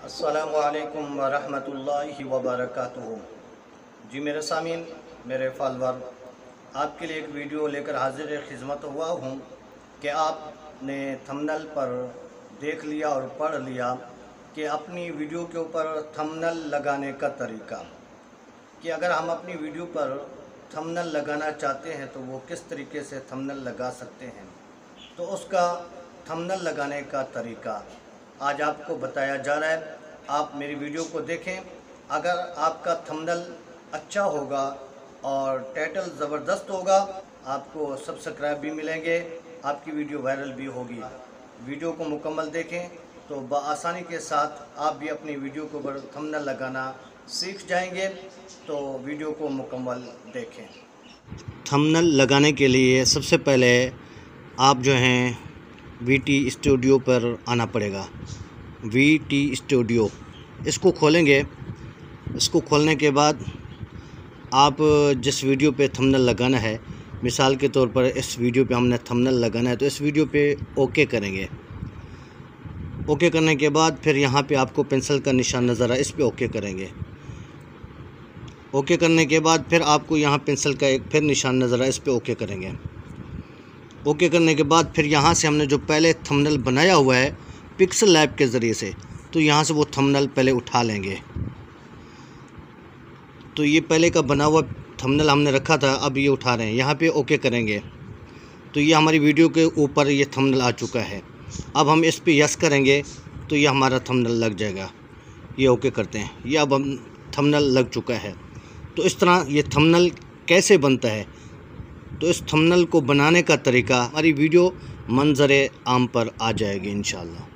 अस्सलामुअलैकुम वरहमतुल्लाहि वबरकातुहू। जी मेरे सामीन, मेरे फॉलोअर, आपके लिए एक वीडियो लेकर हाजिर खिदमत हुआ हूँ कि आपने थंबनेल पर देख लिया और पढ़ लिया कि अपनी वीडियो के ऊपर थंबनेल लगाने का तरीका, कि अगर हम अपनी वीडियो पर थंबनेल लगाना चाहते हैं तो वो किस तरीके से थंबनेल लगा सकते हैं। तो उसका थंबनेल लगाने का तरीका आज आपको बताया जा रहा है। आप मेरी वीडियो को देखें। अगर आपका थंबनेल अच्छा होगा और टाइटल ज़बरदस्त होगा, आपको सब्सक्राइब भी मिलेंगे, आपकी वीडियो वायरल भी होगी। वीडियो को मुकम्मल देखें तो बआसानी के साथ आप भी अपनी वीडियो को ऊपर थंबनेल लगाना सीख जाएंगे। तो वीडियो को मुकम्मल देखें। थंबनेल लगाने के लिए सबसे पहले आप जो हैं VT स्टूडियो पर आना पड़ेगा। VT स्टूडियो इसको खोलेंगे। इसको खोलने के बाद आप जिस वीडियो पे थंबनेल लगाना है, मिसाल के तौर पर इस वीडियो पे हमने थंबनेल लगाना है, तो इस वीडियो पे ओके करेंगे। ओके करने के बाद फिर यहाँ पे आपको पेंसिल का निशान नज़र आए, इस पे ओके करेंगे। ओके करने के बाद फिर आपको यहाँ पेंसिल का एक फिर निशान नज़र आए, इस पे ओके करेंगे। ओके करने के बाद फिर यहाँ से हमने जो पहले थंबनेल बनाया हुआ है पिक्सल लैब के ज़रिए से, तो यहाँ से वो थंबनेल पहले उठा लेंगे। तो ये पहले का बना हुआ थंबनेल हमने रखा था, अब ये उठा रहे हैं। यहाँ पे ओके करेंगे तो ये हमारी वीडियो के ऊपर ये थंबनेल आ चुका है। अब हम इस पे यस करेंगे तो ये हमारा थंबनेल लग जाएगा। ये ओके करते हैं, ये अब हम थंबनेल लग चुका है। तो इस तरह ये थंबनेल कैसे बनता है, तो इस थंबनेल को बनाने का तरीका हमारी वीडियो मंजर आम पर आ जाएगी इंशाअल्लाह।